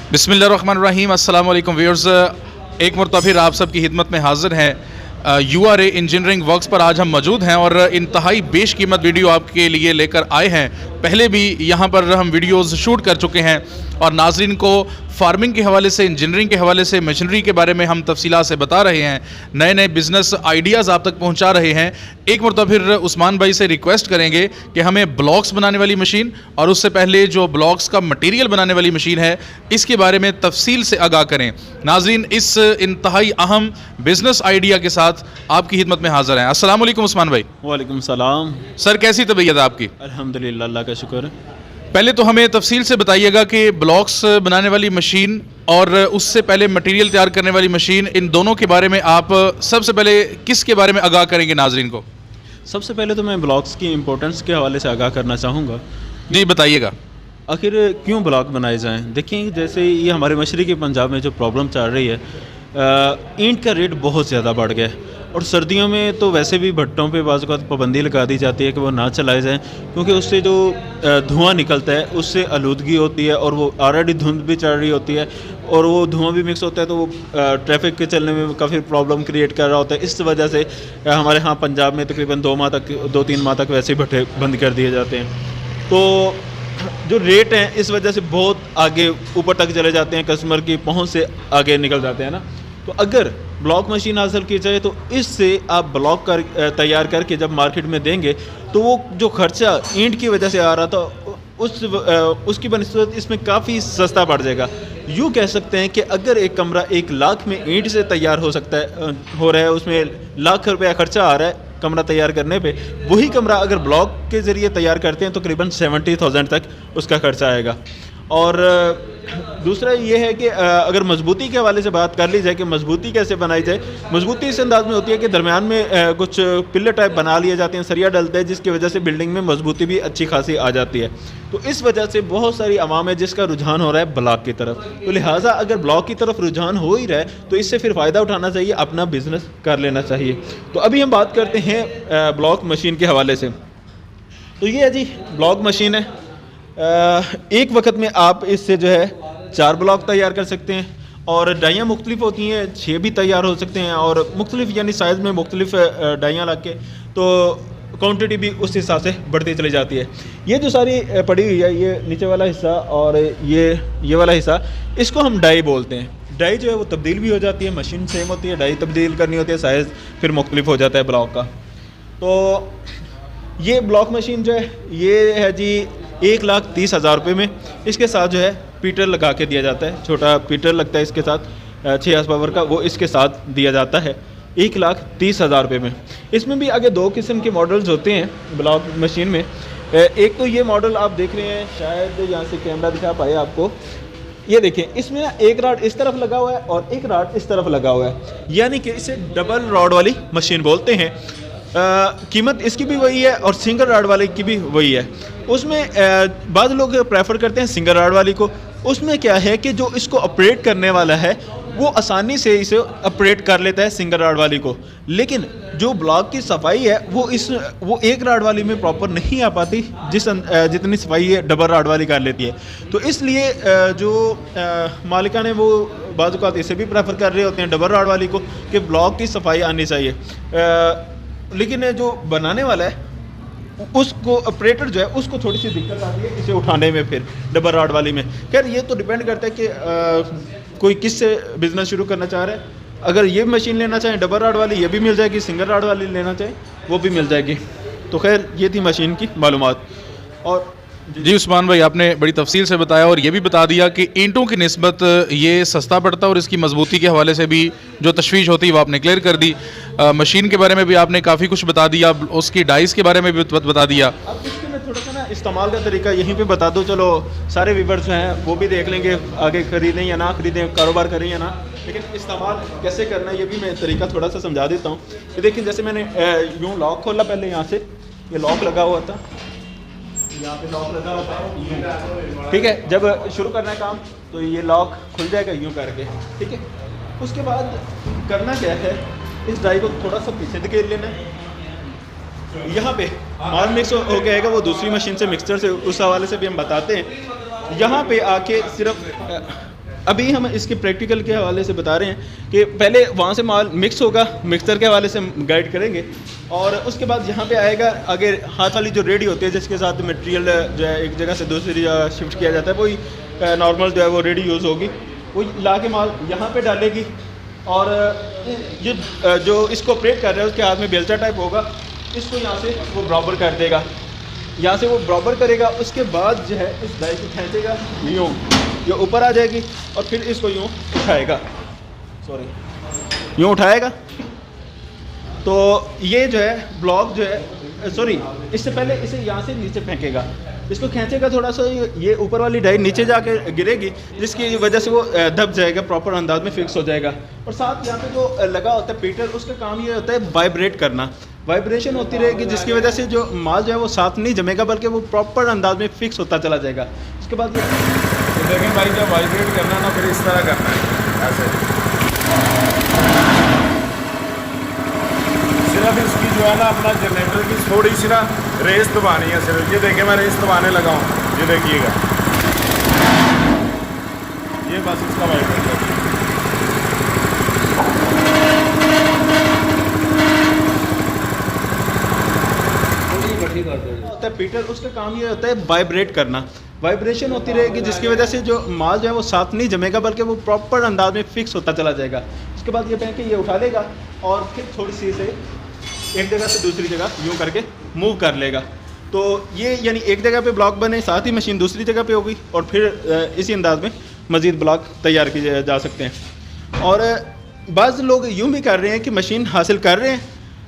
बिस्मिल्लाहिर्रहमानिर्रहीम। अस्सलाम वालेकुम व्यूअर्स, एक मरतबा फिर आप सबकी खिदमत में हाजिर हैं। URA इंजीनियरिंग वर्क्स पर आज हम मौजूद हैं और इंतहाई बेशकीमत वीडियो आपके लिए लेकर आए हैं। पहले भी यहाँ पर हम वीडियोज़ शूट कर चुके हैं और नाजरीन को फार्मिंग के हवाले से, इंजीनियरिंग के हवाले से, मशीनरी के बारे में हम तफसीलात से बता रहे हैं, नए नए बिज़नेस आइडियाज़ आप तक पहुँचा रहे हैं। एक मरतबा फिर उस्मान भाई से रिक्वेस्ट करेंगे कि हमें ब्लॉक्स बनाने वाली मशीन और उससे पहले जो ब्लॉक्स का मटीरियल बनाने वाली मशीन है इसके बारे में तफसील से आगाह करें। नाजरीन, इस इंतहाई अहम बिज़नेस आइडिया के साथ आपकी खिदमत में हाज़िर हैं। अस्सलाम वालेकुम उस्मान भाई। वालेकुम सलाम। सर, कैसी तबीयत है आपकी? अल्हम्दुलिल्लाह, अल्लाह का शुक्र है। पहले तो हमें तफसील से बताइएगा कि ब्लॉक्स बनाने वाली मशीन और उससे पहले मटेरियल तैयार करने वाली मशीन, इन दोनों के बारे में आप सबसे पहले किसके बारे में आगाह करेंगे नाजरीन को? सबसे पहले तो मैं ब्लॉक्स की इम्पोर्टेंस के हवाले से आगाह करना चाहूँगा। जी बताइएगा। आखिर क्यों ब्लॉक बनाए जाएं? देखिए, जैसे ये हमारे मशरक़ी पंजाब में जो प्रॉब्लम चल रही है, ईंट का रेट बहुत ज़्यादा बढ़ गया है और सर्दियों में तो वैसे भी भट्टों पे बाज़ औक़ात पाबंदी लगा दी जाती है कि वो ना चलाए जाएं, क्योंकि उससे जो धुआं निकलता है उससे आलूदगी होती है और वो ऑलरेडी धुंध भी चढ़ रही होती है और वो धुआं भी मिक्स होता है, तो वो ट्रैफिक के चलने में काफ़ी प्रॉब्लम क्रिएट कर रहा होता है। इस वजह से हमारे यहाँ पंजाब में तकरीबन 2-3 माह तक वैसे ही भट्टे बंद कर दिए जाते हैं। तो जो रेट हैं इस वजह से बहुत आगे ऊपर तक चले जाते हैं, कस्टमर की पहुंच से आगे निकल जाते हैं ना। तो अगर ब्लॉक मशीन हासिल की जाए तो इससे आप ब्लॉक तैयार करके जब मार्केट में देंगे तो वो जो खर्चा ईंट की वजह से आ रहा था उसकी बनिस्बत इसमें काफ़ी सस्ता पड़ जाएगा। यूँ कह सकते हैं कि अगर एक कमरा 1 लाख में ईंट से तैयार हो सकता है, हो रहा है, उसमें लाख रुपया खर्चा आ रहा है कमरा तैयार करने पे, वही कमरा अगर ब्लॉक के ज़रिए तैयार करते हैं तो तकरीबन 70,000 तक उसका खर्चा आएगा। और दूसरा ये है कि अगर मजबूती के हवाले से बात कर ली जाए कि मजबूती कैसे बनाई जाए, मजबूती इस अंदाज में होती है कि दरमियान में कुछ पिलर टाइप बना लिए जाते हैं, सरिया डलता है, जिसकी वजह से बिल्डिंग में मजबूती भी अच्छी खासी आ जाती है। तो इस वजह से बहुत सारी आवाम है जिसका रुझान हो रहा है ब्लॉक की तरफ। तो लिहाजा अगर ब्लॉक की तरफ रुझान हो ही रहा है तो इससे फिर फ़ायदा उठाना चाहिए, अपना बिज़नेस कर लेना चाहिए। तो अभी हम बात करते हैं ब्लॉक मशीन के हवाले से। तो ये है जी ब्लॉक मशीन है। एक वक्त में आप इससे जो है 4 ब्लॉक तैयार कर सकते हैं और डाइयाँ मुख्तलिफ होती हैं, 6 भी तैयार हो सकते हैं और मुख्तलिफ यानी साइज़ में मुख्तलिफ डाइयाँ लग के तो क्वांटिटी भी उस हिसाब से बढ़ती चली जाती है। ये जो सारी पड़ी हुई है, ये नीचे वाला हिस्सा और ये वाला हिस्सा, इसको हम डाई बोलते हैं। डाई जो है वो तब्दील भी हो जाती है, मशीन सेम होती है, डाई तब्दील करनी होती है, साइज़ फिर मुख्तलिफ हो जाता है ब्लॉक का। तो ये ब्लॉक मशीन जो है ये है जी 1,30,000 रुपये में। इसके साथ जो है पीटर लगा के दिया जाता है, छोटा पीटर लगता है इसके साथ 6 हॉर्स पावर का, वो इसके साथ दिया जाता है 1,30,000 रुपये में। इसमें भी आगे 2 किस्म के मॉडल्स होते हैं ब्लॉक मशीन में। एक तो ये मॉडल आप देख रहे हैं, शायद यहाँ से कैमरा दिखा पाए आपको, ये देखें, इसमें ना एक रॉड इस तरफ लगा हुआ है और एक रॉड इस तरफ लगा हुआ है, यानी कि इसे डबल रॉड वाली मशीन बोलते हैं। कीमत इसकी भी वही है और सिंगल रॉड वाले की भी वही है। उसमें बाद लोग प्रेफर करते हैं सिंगल रॉड वाली को। उसमें क्या है कि जो इसको ऑपरेट करने वाला है वो आसानी से इसे ऑपरेट कर लेता है सिंगल रॉड वाली को, लेकिन जो ब्लॉक की सफाई है वो एक रॉड वाली में प्रॉपर नहीं आ पाती जितनी सफाई है डबल रॉड वाली कर लेती है। तो इसलिए जो मालिका ने वो बाद औक़ात इसे भी प्रेफर कर रहे होते हैं डबल रॉड वाली को कि ब्लॉक की सफाई आनी चाहिए। लेकिन जो बनाने वाला है उसको ऑपरेटर जो है उसको थोड़ी सी दिक्कत आती है इसे उठाने में, फिर डबल रॉड वाली में। खैर ये तो डिपेंड करता है कि कोई किस से बिज़नेस शुरू करना चाह रहा है। अगर ये मशीन लेना चाहें डबल रॉड वाली, ये भी मिल जाएगी, सिंगल रॉड वाली लेना चाहें वो भी मिल जाएगी। तो खैर ये थी मशीन की मालूमात। और जी उस्मान भाई, आपने बड़ी तफसील से बताया और ये भी बता दिया कि ईंटों की निस्बत ये सस्ता पड़ता है और इसकी मजबूती के हवाले से भी जो तशवीश होती है वो आपने क्लियर कर दी। मशीन के बारे में भी आपने काफ़ी कुछ बता दिया, उसकी डाइस के बारे में भी बता दिया। अब इसके मैं थोड़ा सा ना इस्तेमाल का तरीका यहीं पे बता दूँ, चलो सारे व्यूअर्स जो हैं वो भी देख लेंगे, आगे ख़रीदें या ना ख़रीदें, कारोबार करें या ना, लेकिन इस्तेमाल कैसे करना है ये भी मैं तरीका थोड़ा सा समझा देता हूँ। ये देखिए, जैसे मैंने यूँ लॉक खोला, पहले यहाँ से ये लॉक लगा हुआ था, यहाँ पे लॉक लगा होता है, ठीक है। जब शुरू करना है काम तो ये लॉक खुल जाएगा यूँ करके, ठीक है। उसके बाद करना क्या है, इस डाई को थोड़ा सा पीछे धकेल लेना है, यहाँ पे माल मिक्स हो गएगा, वो दूसरी मशीन से मिक्सचर से उस हवाले से भी हम बताते हैं। यहाँ पे आके सिर्फ अभी हम इसके प्रैक्टिकल के हवाले से बता रहे हैं कि पहले वहाँ से माल मिक्स होगा, मिक्सर के हवाले से हम गाइड करेंगे, और उसके बाद यहाँ पे आएगा आगे हाथ वाली जो रेडी होती है जिसके साथ मटेरियल जो है एक जगह से दूसरी जगह शिफ्ट किया जाता है, वही नॉर्मल जो है वो रेडी यूज़ होगी, वो ला के माल यहाँ पे डालेगी, और ये जो इसको ऑपरेट कर रहा है उसके हाथ में बेलचा टाइप होगा, इसको यहाँ से वो बराबर कर देगा, यहाँ से वो बराबर करेगा। उसके बाद जो है इस डाई को खींचेगा, यूँ ये ऊपर आ जाएगी, और फिर इसको यूँ उठाएगा, यूँ उठाएगा। तो ये जो है ब्लॉक जो है इससे पहले इसे यहाँ से नीचे फेंकेगा, इसको खींचेगा थोड़ा सा, ये ऊपर वाली डाई नीचे जाके गिरेगी, जिसकी वजह से वो दब जाएगा, प्रॉपर अंदाज में फिक्स हो जाएगा। और साथ यहाँ पे जो लगा होता है पीटर, उसका काम ये होता है वाइब्रेट करना, वाइब्रेशन होती रहेगी, जिसकी वजह से जो माल जो है वो साथ नहीं जमेगा, बल्कि वो प्रॉपर अंदाज में फिक्स होता चला जाएगा। उसके बाद देखें भाई, जब वाइब्रेट करना ना, फिर इस तरह करना है, ऐसे सिर्फ इसकी जो है ना अपना जनरेटर की थोड़ी सी ना रेस दबानी है सिर्फ। ये देखें मैं रेस दबाने लगा हूँ, ये देखिएगा, ये बस इसका वाइब्रेट होता है पीटर, उसका काम ये होता है वाइब्रेट करना, वाइब्रेशन होती रहेगी, जिसकी वजह से जो माल जो है वो साथ नहीं जमेगा, बल्कि वो प्रॉपर अंदाज में फिक्स होता चला जाएगा। उसके बाद ये फेंक के ये उठा लेगा, और फिर थोड़ी सी से एक जगह से दूसरी जगह यूँ करके मूव कर लेगा। तो ये यानी एक जगह पे ब्लॉक बने, साथ ही मशीन दूसरी जगह पे होगी, और फिर इसी अंदाज में मज़ीद ब्लॉक तैयार किए जा सकते हैं। और बाज़ लोग यूँ भी कर रहे हैं कि मशीन हासिल कर रहे हैं,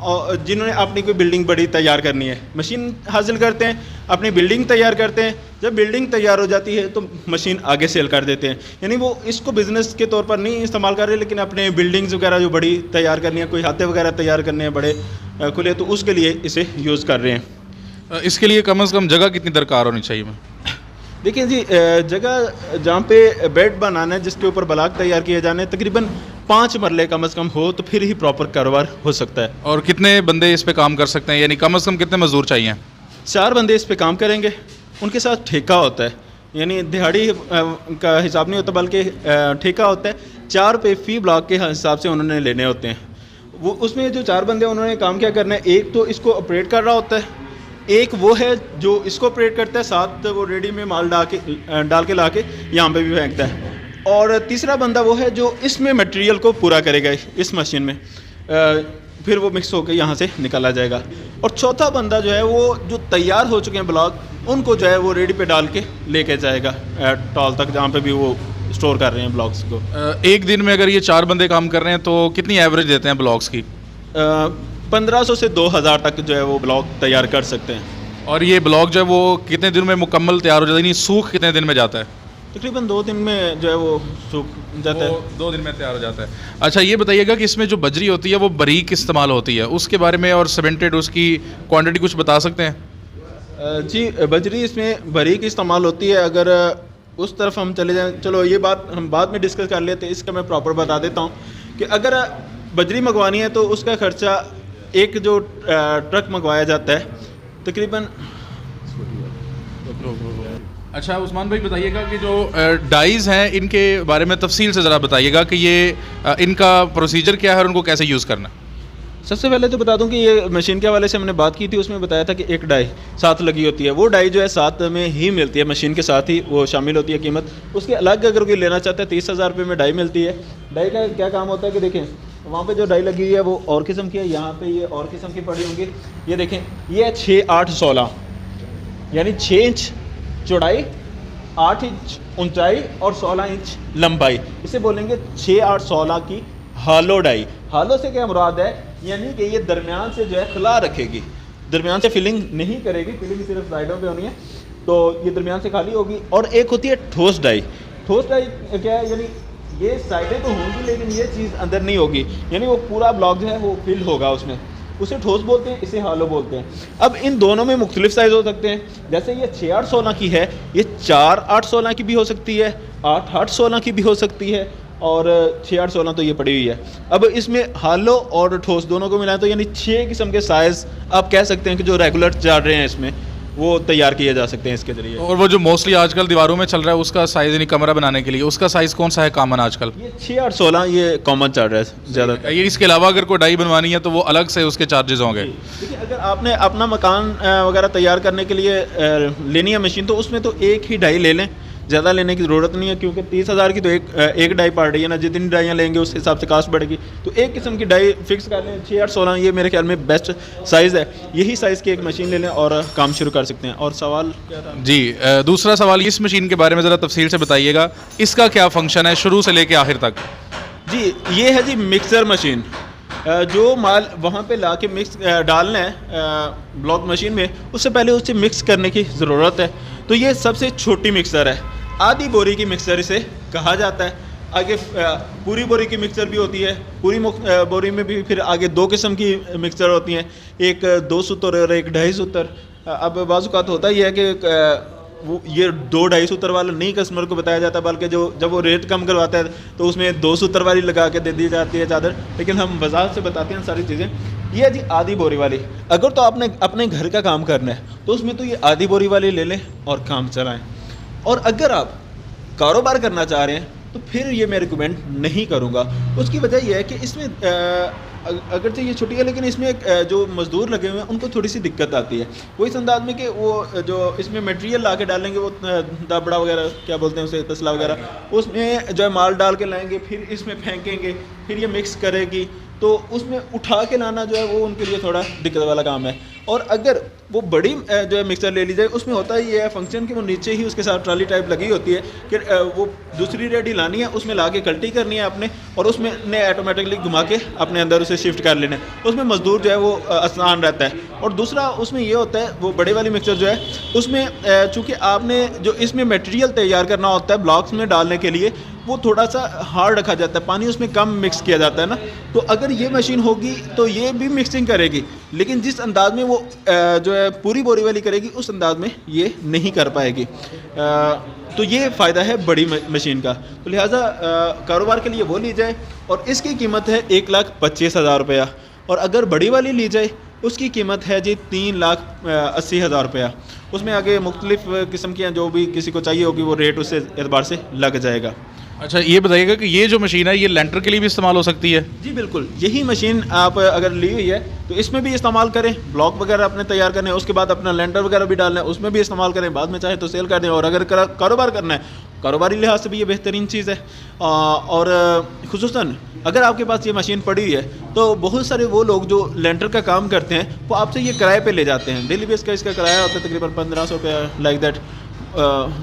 और जिन्होंने अपनी कोई बिल्डिंग बड़ी तैयार करनी है, मशीन हासिल करते हैं, अपनी बिल्डिंग तैयार करते हैं, जब बिल्डिंग तैयार हो जाती है तो मशीन आगे सेल कर देते हैं। यानी वो इसको बिज़नेस के तौर पर नहीं इस्तेमाल कर रहे, लेकिन अपने बिल्डिंग्स वगैरह जो बड़ी तैयार करनी है, कोई हाथे वगैरह तैयार करने हैं बड़े खुले, तो उसके लिए इसे यूज़ कर रहे हैं। इसके लिए कम से कम जगह कितनी दरकार होनी चाहिए? देखिए जी, जगह जहाँ पे बेड बनाना है, जिसके ऊपर ब्लॉक तैयार किए जाने, तकरीबन 5 मरले कम से कम हो, तो फिर ही प्रॉपर कारोबार हो सकता है। और कितने बंदे इस पे काम कर सकते हैं, यानी कम से कम कितने मजदूर चाहिए? 4 बंदे इस पे काम करेंगे, उनके साथ ठेका होता है, यानी दिहाड़ी का हिसाब नहीं होता, बल्कि ठेका होता है। 4 पे फी ब्लॉक के हिसाब से उन्होंने लेने होते हैं। वो उसमें जो 4 बंदे उन्होंने काम क्या करना है, एक तो इसको ऑपरेट कर रहा होता है, एक वो है जो इसको ऑपरेट करता है, साथ वो रेडी में माल डाल के ला के यहाँ पे भी फेंकता है, और तीसरा बंदा वो है जो इसमें मटेरियल को पूरा करेगा इस मशीन में, फिर वो मिक्स होकर यहाँ से निकाला जाएगा। और चौथा बंदा जो है वो जो तैयार हो चुके हैं ब्लॉक, उनको जो है वो रेडी पे डाल के लेके जाएगा टॉल तक, जहाँ पे भी वो स्टोर कर रहे हैं ब्लॉक्स को। एक दिन में अगर ये 4 बंदे काम कर रहे हैं तो कितनी एवरेज देते हैं ब्लॉक्स की? 1500 से 2000 तक जो है वो ब्लॉक तैयार कर सकते हैं। और ये ब्लॉक जो है वो कितने दिन में मुकम्मल तैयार हो जाता है, यानी सूख कितने दिन में जाता है? तकरीबन 2 दिन में जो है वो सूख जाता है। 2 दिन में तैयार हो जाता है। अच्छा, ये बताइएगा कि इसमें जो बजरी होती है वो बारीक इस्तेमाल होती है, उसके बारे में, और सीमेंटेड उसकी क्वांटिटी कुछ बता सकते हैं? जी, बजरी इसमें बारीक इस्तेमाल होती है। अगर उस तरफ हम चले जाएं, चलो ये बात हम बाद में डिस्कस कर लेते हैं, इसका मैं प्रॉपर बता देता हूँ कि अगर बजरी मंगवानी है तो उसका ख़र्चा, एक जो ट्रक मंगवाया जाता है तकरीबन। अच्छा उस्मान भाई, बताइएगा कि जो डाइज़ हैं इनके बारे में तफसील से ज़रा बताइएगा कि ये इनका प्रोसीजर क्या है और उनको कैसे यूज़ करना है। सबसे पहले तो बता दूं कि ये मशीन के हवाले से हमने बात की थी, उसमें बताया था कि एक डाई साथ लगी होती है, वो डाई जो है साथ में ही मिलती है, मशीन के साथ ही वो शामिल होती है कीमत। उसके अलग अगर कोई लेना चाहता है 30,000 रुपये में डाई मिलती है। डाई का क्या काम होता है कि देखें, वहाँ पे जो डाई लगी हुई है वो और किस्म की है, यहाँ पे ये और किस्म की पड़ी होंगी। ये देखें, ये है 6, 8, 16, यानी 6 इंच चौड़ाई, 8 इंच ऊंचाई और 16 इंच लंबाई। इसे बोलेंगे 6, 8, 16 की हालो डाई। हालो से क्या मुराद है, यानी कि ये दरमियान से जो है खुला रखेगी, दरमियान से फिलिंग नहीं करेगी, फिलिंग सिर्फ साइडों पे होनी है, तो ये दरमियान से खाली होगी। और एक होती है ठोस डाई। ठोस डाई क्या है, यानी ये साइडें तो होंगी लेकिन ये चीज़ अंदर नहीं होगी, यानी वो पूरा ब्लॉक जो है वो फिल होगा उसमें, उसे ठोस बोलते हैं, इसे हालो बोलते हैं। अब इन दोनों में मुख्तलिफ साइज़ हो सकते हैं, जैसे ये 6, 8, 16 की है, ये 4, 8, 16 की भी हो सकती है, 8, 8, 16 की भी हो सकती है, और 6, 8, 16 तो ये पड़ी हुई है। अब इसमें हालो और ठोस दोनों को मिलाएं तो यानी 6 किस्म के साइज़ आप कह सकते हैं कि जो रेगुलर चल रहे हैं इसमें, वो तैयार किए जा सकते हैं इसके ज़रिए। और वो जो मोस्टली आजकल दीवारों में चल रहा है उसका साइज़, यानी कमरा बनाने के लिए, उसका साइज़ कौन सा है कॉमन आजकल? ये 6, 8, 16 ये कॉमन चल रहा है ज़्यादा। ये इसके अलावा अगर कोई डाई बनवानी है तो वो अलग से उसके चार्जेस होंगे? देखिए, अगर आपने अपना मकान वगैरह तैयार करने के लिए लेनी है मशीन, तो उसमें तो एक ही डाई ले लें, ज़्यादा लेने की ज़रूरत नहीं है, क्योंकि 30,000 की तो एक डाई पड़ रही है ना, जितनी डाइयाँ लेंगे उस हिसाब से कास्ट बढ़ेगी। तो एक किस्म की डाई फिक्स कर लें, 6, 8, 16 ये मेरे ख्याल में बेस्ट साइज़ है। यही साइज़ की एक मशीन ले लें और काम शुरू कर सकते हैं। और सवाल क्या था जी, दूसरा सवाल, इस मशीन के बारे में ज़रा तफसील से बताइएगा, इसका क्या फंक्शन है शुरू से लेके आखिर तक? जी, ये है जी मिक्सर मशीन। जो माल वहाँ पे ला के मिक्स डालना है ब्लॉक मशीन में, उससे पहले उसे मिक्स करने की ज़रूरत है। तो ये सबसे छोटी मिक्सर है, आधी बोरी की मिक्सर इसे कहा जाता है। आगे पूरी बोरी की मिक्सर भी होती है, पूरी बोरी में भी फिर आगे 2 किस्म की मिक्सर होती हैं, एक 2 सूत्र और एक 2.5 सूत्र। अब बाज़-औक़ात होता ही है कि वो ये 2-2.5 सूत्र वाला नहीं कस्टमर को बताया जाता, बल्कि जब वो रेट कम करवाता है तो उसमें 2 सूत्र वाली लगा के दे दी जाती है चादर। लेकिन हम बाजार से बताते हैं सारी चीज़ें। ये है जी आधी बोरी वाली। अगर तो आपने अपने घर का काम करना है तो उसमें तो ये आधी बोरी वाली ले लें और काम चलाएं। और अगर आप कारोबार करना चाह रहे हैं तो फिर ये मैं रिकमेंड नहीं करूँगा। उसकी वजह यह है कि इसमें अगरचे ये छुट्टी है, लेकिन इसमें जो मज़दूर लगे हुए हैं उनको थोड़ी सी दिक्कत आती है। वो इस अंदाज में कि वो जो इसमें मटेरियल ला के डालेंगे, वो दाबड़ा वगैरह क्या बोलते हैं उसे, तसला वगैरह, उसमें जो है माल डाल के लाएंगे, फिर इसमें फेंकेंगे, फिर ये मिक्स करेगी, तो उसमें उठा के लाना जो है वो उनके लिए थोड़ा दिक्कत वाला काम है। और अगर वो बड़ी जो है मिक्सर ले ली जाए, उसमें होता ही ये है फंक्शन कि वो नीचे ही उसके साथ ट्राली टाइप लगी होती है कि वो दूसरी रेडी लानी है, उसमें ला के कल्टी करनी है आपने, और उसमें ने ऑटोमेटिकली घुमा के अपने अंदर उसे शिफ्ट कर लेना है। उसमें मजदूर जो है वो आसान रहता है। और दूसरा उसमें ये होता है, वो बड़े वाली मिक्सर जो है उसमें चूँकि आपने जो इसमें मटेरियल तैयार करना होता है ब्लॉक्स में डालने के लिए, वो थोड़ा सा हार्ड रखा जाता है, पानी उसमें कम मिक्स किया जाता है ना। तो अगर ये मशीन होगी तो ये भी मिक्सिंग करेगी, लेकिन जिस अंदाज में वो जो है पूरी बोरी वाली करेगी उस अंदाज में ये नहीं कर पाएगी। तो ये फ़ायदा है बड़ी मशीन का। तो लिहाजा कारोबार के लिए वो ली जाए, और इसकी कीमत है 1,25,000 रुपया। और अगर बड़ी वाली ली जाए उसकी कीमत है जी 3,80,000 रुपया। उसमें आगे मुख्तलिफ किस्म की हैं, जो भी किसी को चाहिए होगी वो रेट उससे एतबार से लग जाएगा। अच्छा, ये बताइएगा कि ये जो मशीन है ये लेंटर के लिए भी इस्तेमाल हो सकती है? जी बिल्कुल, यही मशीन आप अगर ली हुई है तो इसमें भी इस्तेमाल करें। ब्लॉक वगैरह अपने तैयार करने हैं, उसके बाद अपना लेंटर वगैरह भी डालना है, उसमें भी इस्तेमाल करें, बाद में चाहे तो सेल कर दें। और अगर कारोबार करना है, कारोबारी लिहाज से भी ये बेहतरीन चीज़ है। और खुसूसन अगर आपके पास ये मशीन पड़ी हुई है तो बहुत सारे वो लोग जो लेंटर का काम करते हैं वो आपसे ये किराए पे ले जाते हैं। डेली बेस का इसका किराया होता है तकरीबन 1,500 रुपया, लाइक दैट,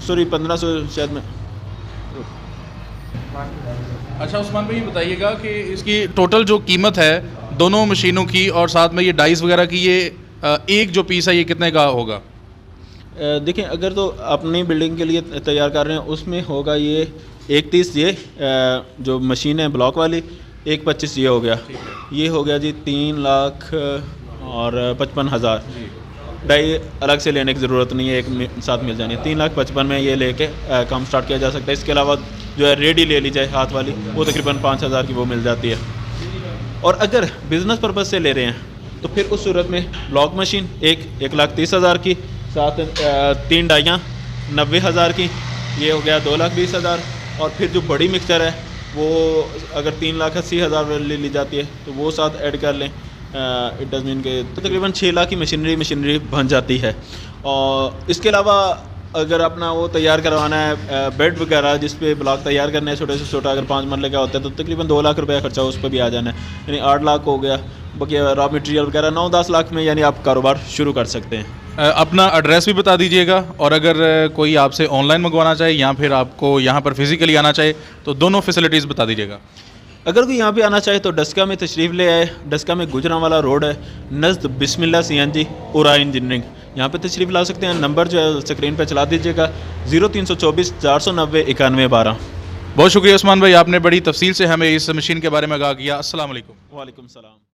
सॉरी 1,500 शायद में। अच्छा उस्मान भाई, ये बताइएगा कि इसकी टोटल जो कीमत है दोनों मशीनों की और साथ में ये डाइस वगैरह की, ये एक जो पीस है ये कितने का होगा? देखें, अगर तो अपनी बिल्डिंग के लिए तैयार कर रहे हैं उसमें होगा ये 1,30 ये जो मशीन है ब्लॉक वाली, 1,25 ये हो गया। ये हो गया जी 3,55,000। डाई अलग से लेने की ज़रूरत नहीं है, एक साथ मिल जानी है। 3,55,000 में ये लेके काम स्टार्ट किया जा सकता है। इसके अलावा जो है रेडी ले ली जाए हाथ वाली, वो तकरीबन 5,000 की वो मिल जाती है। और अगर बिज़नेस पर्पज़ से ले रहे हैं तो फिर उस सूरत में ब्लॉक मशीन 1,30,000 की, साथ 3 डाइयाँ 90,000 की, ये हो गया 2,20,000। और फिर जो बड़ी मिक्सर है वो अगर 3,80,000 ले ली जाती है तो वो साथ ऐड कर लें, इट डज़ मीन के तो तकरीबन 6 लाख की मशीनरी बन जाती है। और इसके अलावा अगर अपना वो तैयार करवाना है बेड वगैरह जिस पे ब्लॉक तैयार करना है छोटे से छोटा, अगर 5 मरले का होता है तो तकरीबन 2 लाख रुपया खर्चा उस पर भी आ जाना है, यानी 8 लाख हो गया। बाकी रॉ मटेरियल वगैरह 9-10 लाख में यानी आप कारोबार शुरू कर सकते हैं। अपना एड्रेस भी बता दीजिएगा, और अगर कोई आपसे ऑनलाइन मंगवाना चाहे या फिर आपको यहाँ पर फिज़िकली आना चाहे तो दोनों फैसिलिटीज़ बता दीजिएगा। अगर कोई यहाँ पे आना चाहे तो डस्का में तशरीफ़ ले आए। डस्का में गुजरांवाला रोड है, नज़द बिस्मिल्लाह CNG उरा इंजीनियरिंग, यहाँ पे तशरीफ़ ला सकते हैं। नंबर जो है स्क्रीन पे चला दीजिएगा, 0324 490 9112। बहुत शुक्रिया उस्मान भाई, आपने बड़ी तफसील से हमें इस मशीन के बारे में आगाह किया। अस्सलाम वालेकुम। वालेकुम सलाम।